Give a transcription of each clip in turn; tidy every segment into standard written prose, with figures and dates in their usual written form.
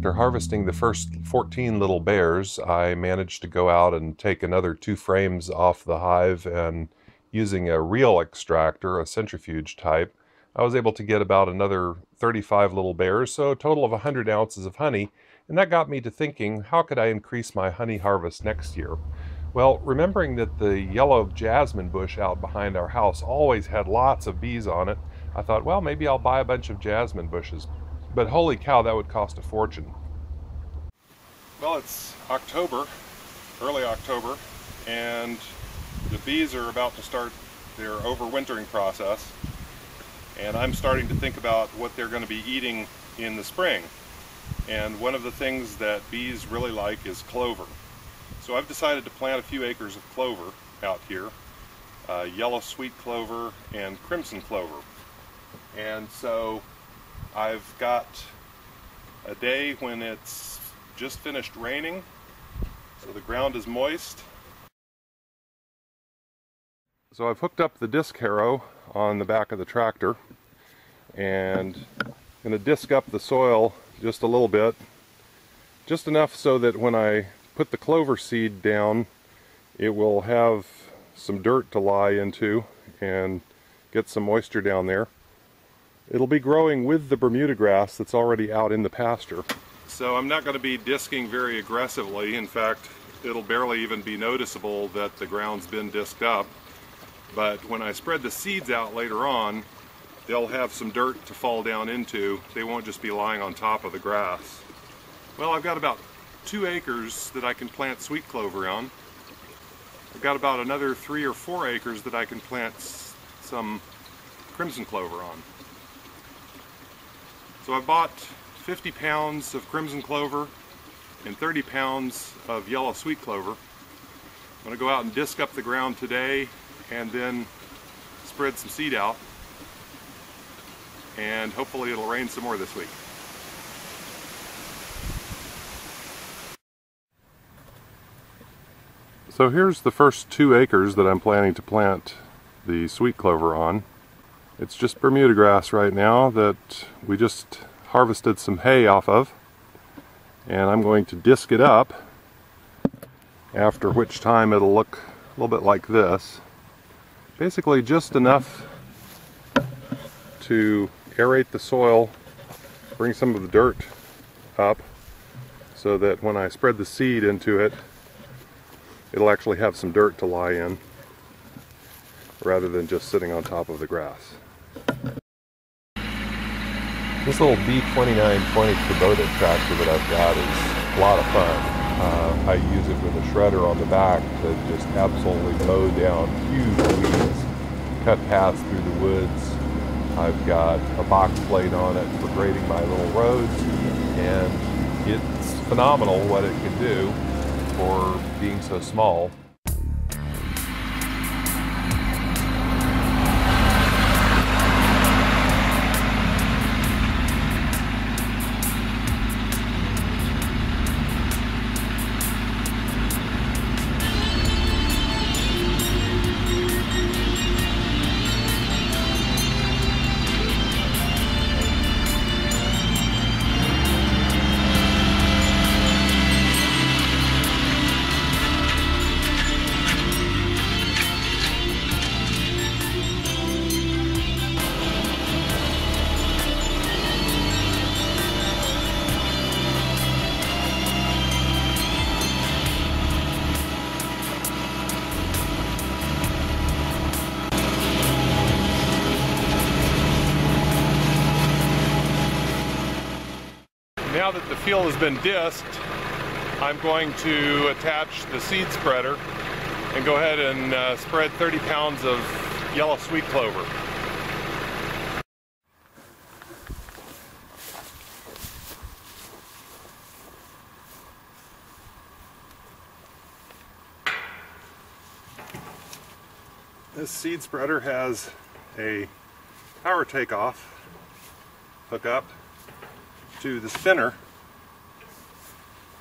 after harvesting the first 14 little bears, I managed to go out and take another 2 frames off the hive, and using a reel extractor, a centrifuge type, I was able to get about another 35 little bears, so a total of 100 ounces of honey. And that got me to thinking, how could I increase my honey harvest next year? Well, remembering that the yellow jasmine bush out behind our house always had lots of bees on it, I thought, well, maybe I'll buy a bunch of jasmine bushes. But holy cow, that would cost a fortune. Well, it's October, early October, and the bees are about to start their overwintering process. And I'm starting to think about what they're going to be eating in the spring. And one of the things that bees really like is clover. So I've decided to plant a few acres of clover out here, yellow sweet clover and crimson clover. And so I've got a day when it's just finished raining, so the ground is moist. So I've hooked up the disc harrow on the back of the tractor, and I'm going to disc up the soil just a little bit, just enough so that when I put the clover seed down, it will have some dirt to lie into and get some moisture down there. It'll be growing with the Bermuda grass that's already out in the pasture. So I'm not going to be disking very aggressively. In fact, it'll barely even be noticeable that the ground's been disked up. But when I spread the seeds out later on, they'll have some dirt to fall down into. They won't just be lying on top of the grass. Well, I've got about 2 acres that I can plant sweet clover on. I've got about another 3 or 4 acres that I can plant some crimson clover on. So I bought 50 pounds of crimson clover and 30 pounds of yellow sweet clover. I'm going to go out and disc up the ground today and then spread some seed out, and hopefully it'll rain some more this week. So here's the first 2 acres that I'm planning to plant the sweet clover on. It's just Bermuda grass right now that we just harvested some hay off of, and I'm going to disc it up, after which time it'll look a little bit like this. Basically just enough to aerate the soil, bring some of the dirt up, so that when I spread the seed into it, it'll actually have some dirt to lie in, rather than just sitting on top of the grass. This little B2920 Kubota tractor that I've got is a lot of fun. I use it with a shredder on the back to just absolutely mow down huge weeds, cut paths through the woods. I've got a box plate on it for grading my little roads, and it's phenomenal what it can do for being so small. Now that the field has been disked, I'm going to attach the seed spreader and go ahead and spread 30 pounds of yellow sweet clover. This seed spreader has a power takeoff hookup to the spinner,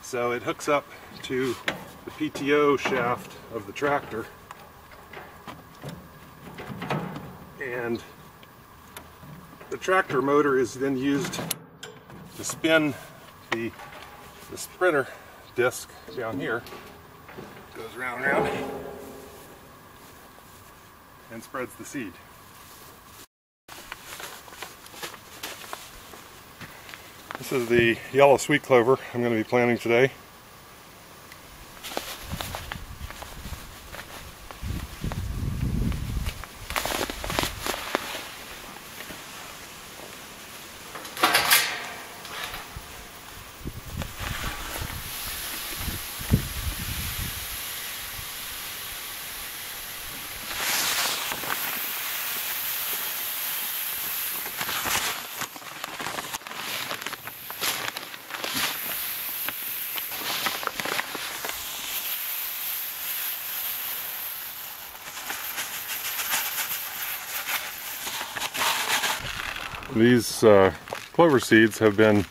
so it hooks up to the PTO shaft of the tractor, and the tractor motor is then used to spin the The spreader disc down here goes round and round and spreads the seed. This is the yellow sweet clover I'm going to be planting today. These clover seeds have been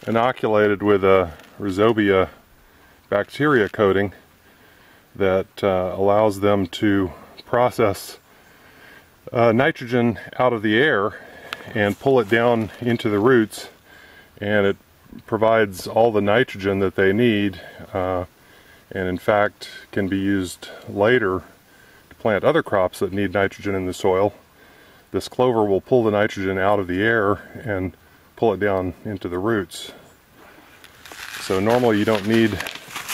inoculated with a rhizobia bacteria coating that allows them to process nitrogen out of the air and pull it down into the roots, and it provides all the nitrogen that they need, and in fact can be used later to plant other crops that need nitrogen in the soil. This clover will pull the nitrogen out of the air and pull it down into the roots. So normally you don't need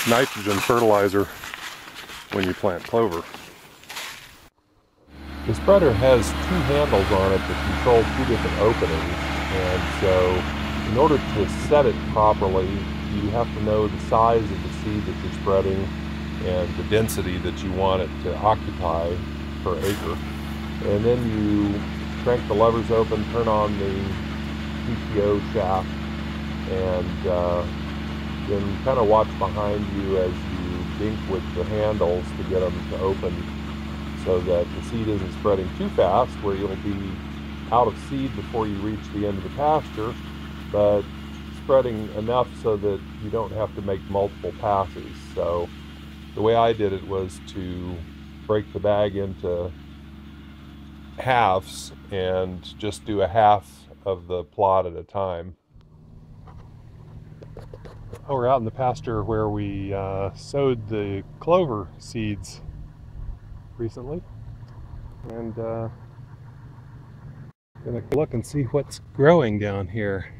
nitrogen fertilizer when you plant clover. The spreader has two handles on it that control two different openings, and so in order to set it properly, you have to know the size of the seed that you're spreading and the density that you want it to occupy per acre. And then you crank the levers open, turn on the PTO shaft, and then kind of watch behind you as you dink with the handles to get them to open so that the seed isn't spreading too fast where you'll be out of seed before you reach the end of the pasture, but spreading enough so that you don't have to make multiple passes. So the way I did it was to break the bag into halves and just do a half of the plot at a time. Oh, we're out in the pasture where we sowed the clover seeds recently, and gonna look and see what's growing down here.